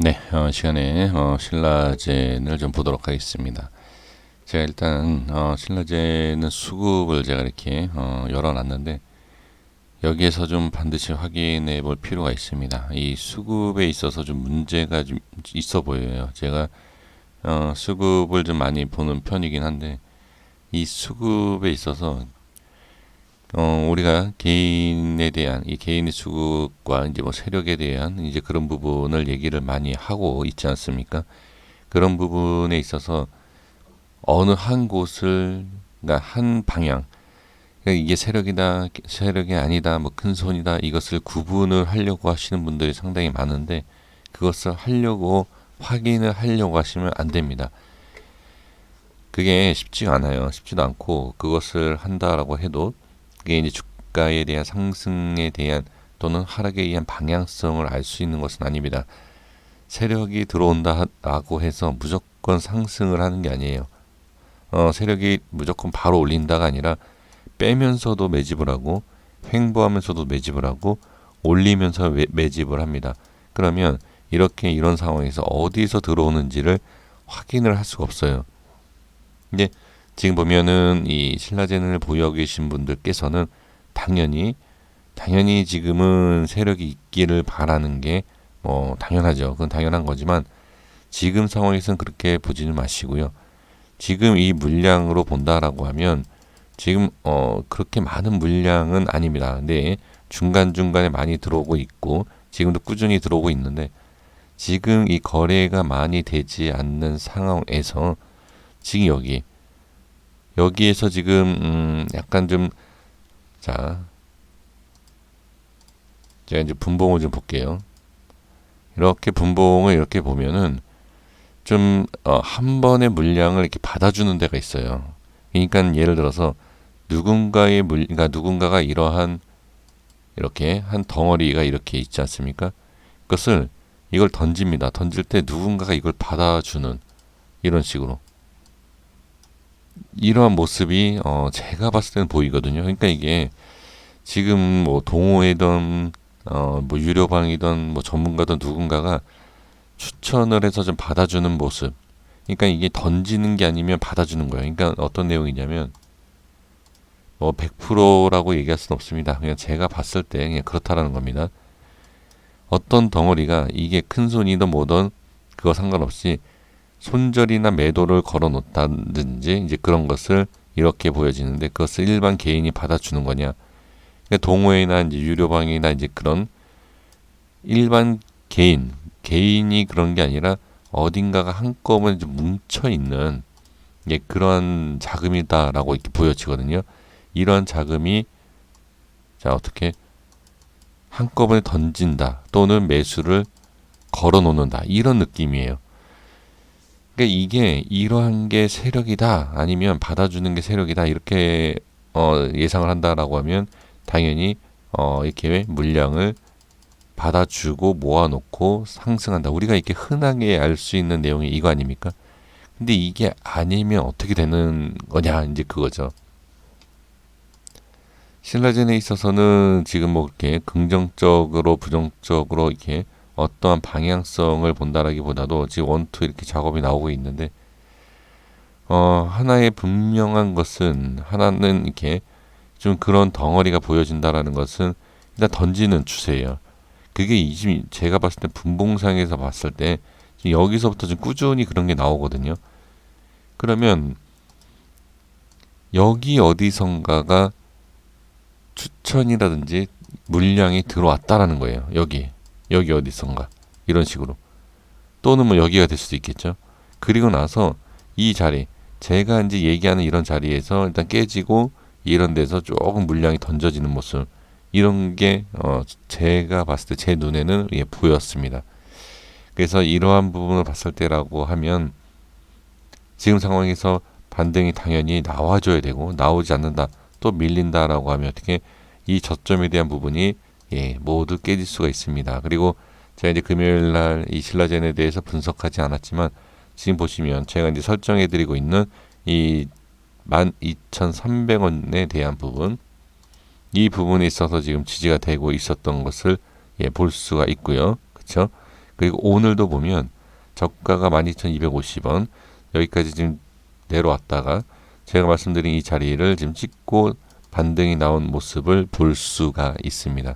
네, 시간에 신라젠을 좀 보도록 하겠습니다. 제가 일단 신라젠은 수급을 제가 이렇게 열어놨는데 여기에서 좀 반드시 확인해 볼 필요가 있습니다. 이 수급에 있어서 좀 문제가 좀 있어 보여요. 제가 수급을 좀 많이 보는 편이긴 한데 이 수급에 있어서 우리가 개인에 대한 이 개인의 수급과 이제 뭐 세력에 대한 이제 그런 부분을 얘기를 많이 하고 있지 않습니까? 그런 부분에 있어서 어느 한 곳을 그러니까 한 방향 그러니까 이게 세력이다 세력이 아니다 뭐 큰 손이다 이것을 구분을 하려고 하시는 분들이 상당히 많은데 그것을 하려고 확인을 하려고 하시면 안 됩니다. 그게 쉽지가 않아요. 쉽지도 않고 그것을 한다라고 해도 그게 이제 주가에 대한 상승에 대한 또는 하락에 의한 방향성을 알 수 있는 것은 아닙니다. 세력이 들어온다라고 해서 무조건 상승을 하는 게 아니에요. 세력이 무조건 바로 올린다가 아니라 빼면서도 매집을 하고 횡보하면서도 매집을 하고 올리면서 매집을 합니다. 그러면 이렇게 이런 상황에서 어디서 들어오는지를 확인을 할 수가 없어요. 근데 지금 보면은 이 신라젠을 보유하고 계신 분들께서는 당연히 지금은 세력이 있기를 바라는 게 뭐 당연하죠. 그건 당연한 거지만 지금 상황에서는 그렇게 보지는 마시고요. 지금 이 물량으로 본다라고 하면 지금 그렇게 많은 물량은 아닙니다. 근데 중간중간에 많이 들어오고 있고 지금도 꾸준히 들어오고 있는데 지금 이 거래가 많이 되지 않는 상황에서 지금 여기에서 지금 약간 좀 자 제가 이제 분봉을 좀 볼게요. 이렇게 분봉을 이렇게 보면은 좀 한 번의 물량을 이렇게 받아주는 데가 있어요. 그러니까 예를 들어서 그러니까 누군가가 이러한 이렇게 한 덩어리가 이렇게 있지 않습니까? 그것을 이걸 던집니다. 던질 때 누군가가 이걸 받아주는 이런 식으로 이러한 모습이 제가 봤을 때는 보이거든요. 그러니까 이게 지금 뭐 동호회든 뭐 유료방이든 뭐 전문가든 누군가가 추천을 해서 좀 받아주는 모습. 그러니까 이게 던지는 게 아니면 받아주는 거예요. 그러니까 어떤 내용이냐면 뭐 100%라고 얘기할 수는 없습니다. 그냥 제가 봤을 때 그냥 그렇다라는 겁니다. 어떤 덩어리가 이게 큰 손이든 뭐든 그거 상관없이 손절이나 매도를 걸어 놓다든지 이제 그런 것을 이렇게 보여지는데 그것을 일반 개인이 받아주는 거냐. 그러니까 동호회나 이제 유료방이나 이제 그런 일반 개인이 그런 게 아니라 어딘가가 한꺼번에 좀 뭉쳐 있는 예, 그러한 자금이다라고 이렇게 보여지거든요. 이러한 자금이 자 어떻게 한꺼번에 던진다 또는 매수를 걸어 놓는다 이런 느낌이에요. 그러니까 이게 이러한 게 세력이다 아니면 받아주는 게 세력이다 이렇게 예상을 한다라고 하면 당연히 이렇게 물량을 받아주고 모아놓고 상승한다. 우리가 이렇게 흔하게 알 수 있는 내용이 이거 아닙니까? 근데 이게 아니면 어떻게 되는 거냐 이제 그거죠. 신라젠에 있어서는 지금 뭐 이렇게 긍정적으로 부정적으로 이렇게 어떠한 방향성을 본다라기보다도 지금 원투 이렇게 작업이 나오고 있는데 하나의 분명한 것은 하나는 이렇게 좀 그런 덩어리가 보여진다라는 것은 일단 던지는 추세예요. 그게 이미 제가 봤을 때 분봉상에서 봤을 때 여기서부터 좀 꾸준히 그런 게 나오거든요. 그러면 여기 어디선가가 추천이라든지 물량이 들어왔다라는 거예요. 여기 어디선가 이런 식으로 또는 뭐 여기가 될 수도 있겠죠. 그리고 나서 이 자리 제가 이제 얘기하는 이런 자리에서 일단 깨지고 이런 데서 조금 물량이 던져지는 모습 이런 게 제가 봤을 때 제 눈에는 예, 보였습니다. 그래서 이러한 부분을 봤을 때라고 하면 지금 상황에서 반등이 당연히 나와줘야 되고 나오지 않는다 또 밀린다라고 하면 어떻게 이 저점에 대한 부분이 예, 모두 깨질 수가 있습니다. 그리고 제가 이제 금요일 날 이 신라젠에 대해서 분석하지 않았지만 지금 보시면 제가 이제 설정해 드리고 있는 이 12,300원에 대한 부분 이 부분에 있어서 지금 지지가 되고 있었던 것을 예, 볼 수가 있고요. 그렇죠? 그리고 오늘도 보면 저가가 12,250원 여기까지 지금 내려왔다가 제가 말씀드린 이 자리를 지금 찍고 반등이 나온 모습을 볼 수가 있습니다.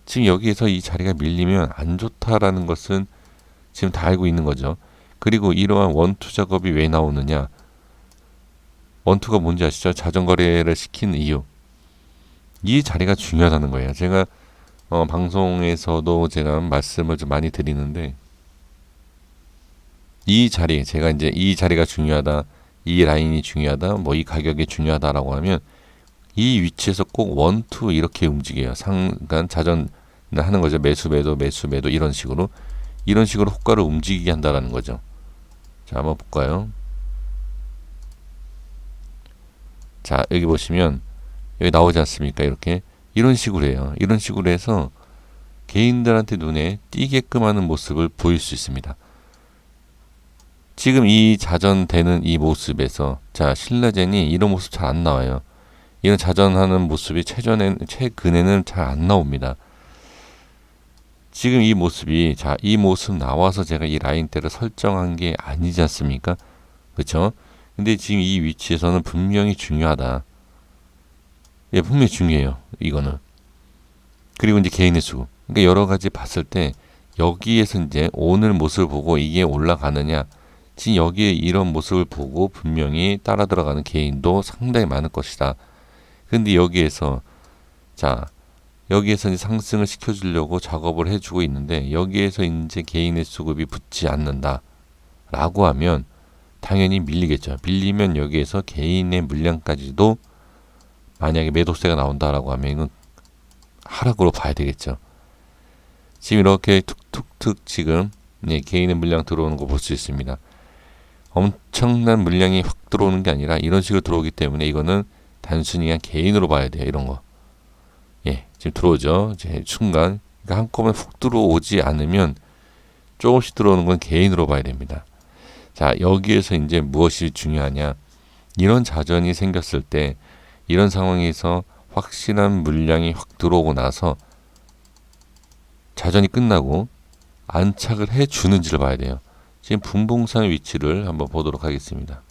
지금 여기에서 이 자리가 밀리면 안 좋다라는 것은 지금 다 알고 있는 거죠. 그리고 이러한 원투 작업이 왜 나오느냐? 원투가 뭔지 아시죠? 자전거래를 시키는 이유. 이 자리가 중요하다는 거예요. 제가 방송에서도 제가 말씀을 좀 많이 드리는데 이 자리, 제가 이제 이 자리가 중요하다, 이 라인이 중요하다, 뭐 이 가격이 중요하다라고 하면 이 위치에서 꼭 원투 이렇게 움직여요. 그러니까 자전 하는 거죠. 매수 매도 매수 매도 이런 식으로 호가를 움직이게 한다라는 거죠. 자, 한번 볼까요? 자, 여기 보시면 여기 나오지 않습니까? 이렇게 이런 식으로 해요. 이런 식으로 해서 개인들한테 눈에 띄게끔 하는 모습을 보일 수 있습니다. 지금 이 자전되는 이 모습에서 자, 신라젠이 이런 모습 잘 안 나와요. 이런 자전하는 모습이 최근에는 잘 안 나옵니다. 지금 이 모습이 자, 이 모습 나와서 제가 이 라인대를 설정한 게 아니지 않습니까? 그렇죠? 근데 지금 이 위치에서는 분명히 중요하다. 예, 분명히 중요해요. 이거는. 그리고 이제 개인의 수. 그러니까 여러 가지 봤을 때 여기에서 이제 오늘 모습을 보고 이게 올라가느냐. 지금 여기에 이런 모습을 보고 분명히 따라 들어가는 개인도 상당히 많을 것이다. 근데 여기에서 자, 여기에서 이제 상승을 시켜주려고 작업을 해주고 있는데 여기에서 이제 개인의 수급이 붙지 않는다. 라고 하면 당연히 밀리겠죠. 밀리면 여기에서 개인의 물량까지도 만약에 매도세가 나온다라고 하면 이건 하락으로 봐야 되겠죠. 지금 이렇게 툭툭툭 지금 개인의 물량 들어오는 거 볼 수 있습니다. 엄청난 물량이 확 들어오는 게 아니라 이런 식으로 들어오기 때문에 이거는 단순히 그냥 개인으로 봐야 돼요. 이런 거. 예, 지금 들어오죠. 이제 순간 그러니까 한꺼번에 훅 들어오지 않으면 조금씩 들어오는 건 개인으로 봐야 됩니다. 자, 여기에서 이제 무엇이 중요하냐? 이런 자전이 생겼을 때 이런 상황에서 확실한 물량이 확 들어오고 나서 자전이 끝나고 안착을 해 주는지를 봐야 돼요. 지금 분봉상의 위치를 한번 보도록 하겠습니다.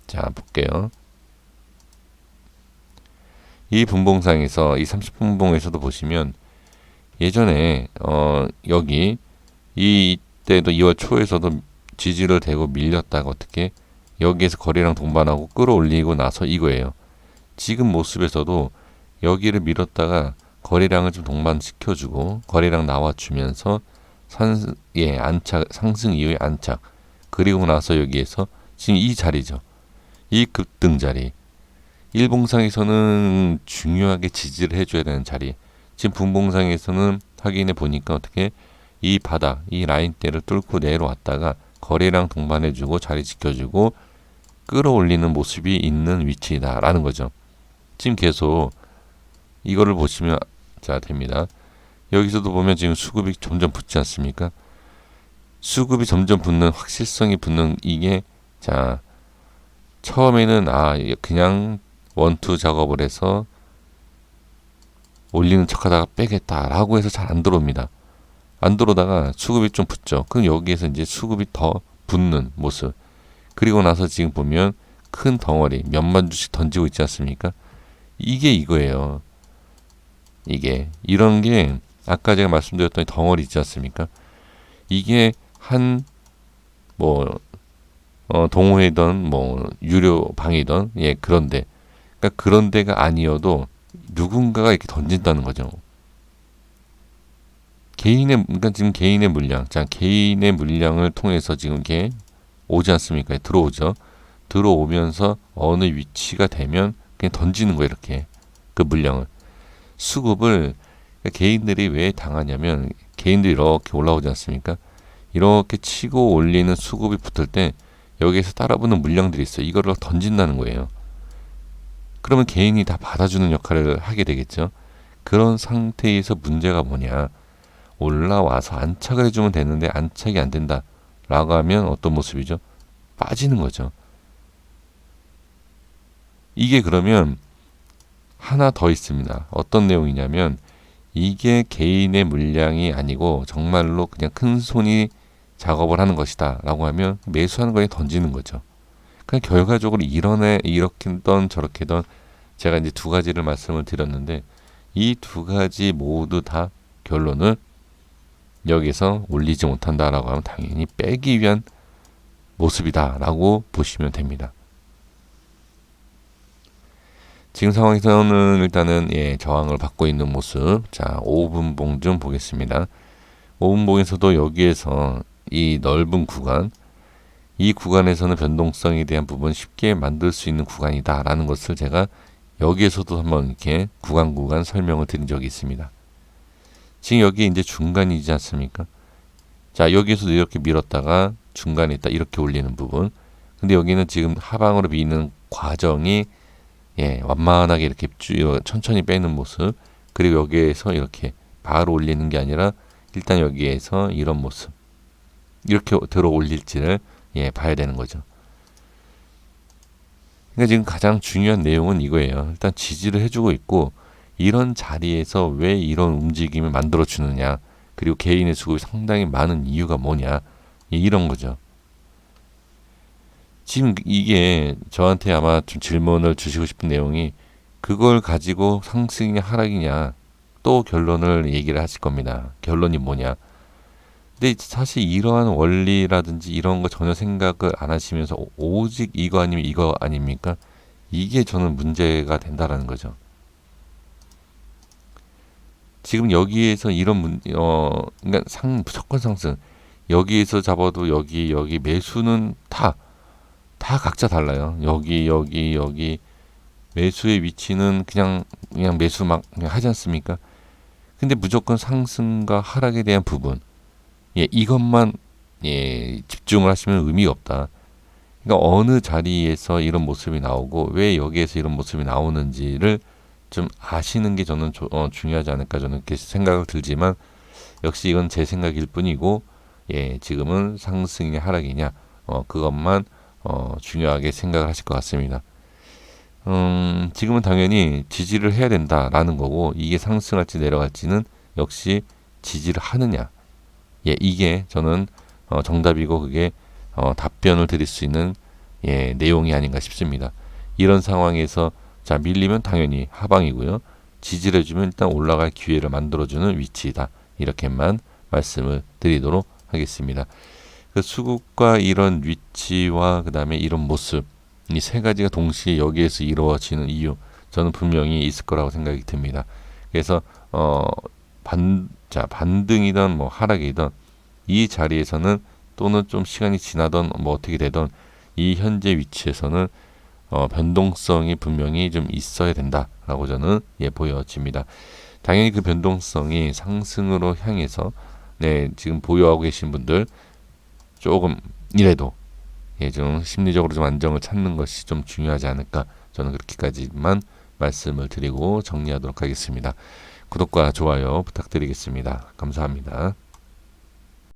자, 볼게요. 이 분봉상에서 이 30분봉에서도 보시면 예전에 여기 이때도 2월 초에서도 지지를 대고 밀렸다가 어떻게 여기에서 거래량 동반하고 끌어올리고 나서 이거예요. 지금 모습에서도 여기를 밀었다가 거래량을 좀 동반시켜주고 거래량 나와주면서 안착, 상승 이후에 안착, 그리고 나서 여기에서 지금 이 자리죠. 이 급등 자리. 일봉상에서는 중요하게 지지를 해줘야 되는 자리. 지금 분봉상에서는 확인해 보니까 어떻게 이 바닥, 이 라인대를 뚫고 내려왔다가 거래량 동반해주고 자리 지켜주고 끌어올리는 모습이 있는 위치다라는 거죠. 지금 계속 이거를 보시면 자 됩니다. 여기서도 보면 지금 수급이 점점 붙지 않습니까? 수급이 점점 붙는 확실성이 붙는 이게 자 처음에는 그냥 원투 작업을 해서 올리는 척하다가 빼겠다라고 해서 잘 안 들어옵니다. 안 들어오다가 수급이 좀 붙죠. 그럼 여기에서 이제 수급이 더 붙는 모습. 그리고 나서 지금 보면 큰 덩어리 몇만 주씩 던지고 있지 않습니까? 이게 이거예요. 이게 이런 게 아까 제가 말씀드렸던 덩어리 있지 않습니까? 이게 한 동호회든 유료 방이든 그런데 그러니까 그런 데가 아니어도 누군가가 이렇게 던진다는 거죠. 그러니까 지금 개인의 물량, 자 개인의 물량을 통해서 지금 이게 오지 않습니까? 들어오죠. 들어오면서 어느 위치가 되면 그냥 던지는 거예요. 이렇게 그 물량을 수급을 개인들이 왜 당하냐면 개인들이 이렇게 올라오지 않습니까? 이렇게 치고 올리는 수급이 붙을 때 여기에서 따라붙는 물량들이 있어요. 이거를 던진다는 거예요. 그러면 개인이 다 받아주는 역할을 하게 되겠죠. 그런 상태에서 문제가 뭐냐? 올라와서 안착을 해주면 되는데 안착이 안 된다 라고 하면 어떤 모습이죠? 빠지는 거죠. 이게 그러면 하나 더 있습니다. 어떤 내용이냐면 이게 개인의 물량이 아니고 정말로 그냥 큰 손이 작업을 하는 것이다 라고 하면 매수하는 거에 던지는 거죠. 그냥 결과적으로 이렇게든 저렇게든 제가 이제 두 가지를 말씀을 드렸는데 이 두 가지 모두 다 결론을 여기서 올리지 못한다라고 하면 당연히 빼기 위한 모습이다라고 보시면 됩니다. 지금 상황에서는 일단은 저항을 받고 있는 모습. 자, 5분봉 좀 보겠습니다. 5분봉에서도 여기에서 이 넓은 구간, 이 구간에서는 변동성에 대한 부분 쉽게 만들 수 있는 구간이다라는 것을 제가 여기에서도 한번 이렇게 구간 설명을 드린 적이 있습니다. 지금 여기 이제 중간이지 않습니까? 자, 여기에서도 이렇게 밀었다가 중간에 있다 이렇게 올리는 부분. 근데 여기는 지금 하방으로 미는 과정이 완만하게 이렇게 천천히 빼는 모습. 그리고 여기에서 이렇게 바로 올리는 게 아니라 일단 여기에서 이런 모습. 이렇게 들어 올릴지를 봐야 되는 거죠. 그러니까 지금 가장 중요한 내용은 이거예요. 일단 지지를 해주고 있고 이런 자리에서 왜 이런 움직임을 만들어 주느냐, 그리고 개인의 수급이 상당히 많은 이유가 뭐냐, 이런 거죠. 지금 이게 저한테 아마 좀 질문을 주시고 싶은 내용이 그걸 가지고 상승이냐 하락이냐 또 결론을 얘기를 하실 겁니다. 결론이 뭐냐. 근데 사실 이러한 원리라든지 이런 거 전혀 생각을 안 하시면서 오직 이거 아니면 이거 아닙니까? 이게 저는 문제가 된다라는 거죠. 지금 여기에서 그러니까 무조건 상승. 여기에서 잡아도 여기 매수는 다 각자 달라요. 여기 매수의 위치는 그냥 매수 막 그냥 하지 않습니까? 근데 무조건 상승과 하락에 대한 부분, 이것만 집중을 하시면 의미가 없다. 그러니까 어느 자리에서 이런 모습이 나오고 왜 여기에서 이런 모습이 나오는지를 좀 아시는 게 저는 중요하지 않을까 저는 이렇게 생각을 들지만 역시 이건 제 생각일 뿐이고 지금은 상승이냐 하락이냐 그것만 중요하게 생각을 하실 것 같습니다. 지금은 당연히 지지를 해야 된다라는 거고 이게 상승할지 내려갈지는 역시 지지를 하느냐 이게 저는 정답이고 그게 답변을 드릴 수 있는 내용이 아닌가 싶습니다. 이런 상황에서 자 밀리면 당연히 하방이고요. 지지를 해주면 일단 올라갈 기회를 만들어주는 위치이다. 이렇게만 말씀을 드리도록 하겠습니다. 그 수급과 이런 위치와 그 다음에 이런 모습 이 세 가지가 동시에 여기에서 이루어지는 이유 저는 분명히 있을 거라고 생각이 듭니다. 그래서 반등이든 뭐 하락이든 이 자리에서는 또는 좀 시간이 지나던 뭐 어떻게 되던 이 현재 위치에서는 변동성이 분명히 좀 있어야 된다라고 저는 보여집니다. 당연히 그 변동성이 상승으로 향해서 지금 보유하고 계신 분들 조금이라도 좀 심리적으로 좀 안정을 찾는 것이 좀 중요하지 않을까 저는 그렇게까지만 말씀을 드리고 정리하도록 하겠습니다. 구독과 좋아요 부탁드리겠습니다. 감사합니다.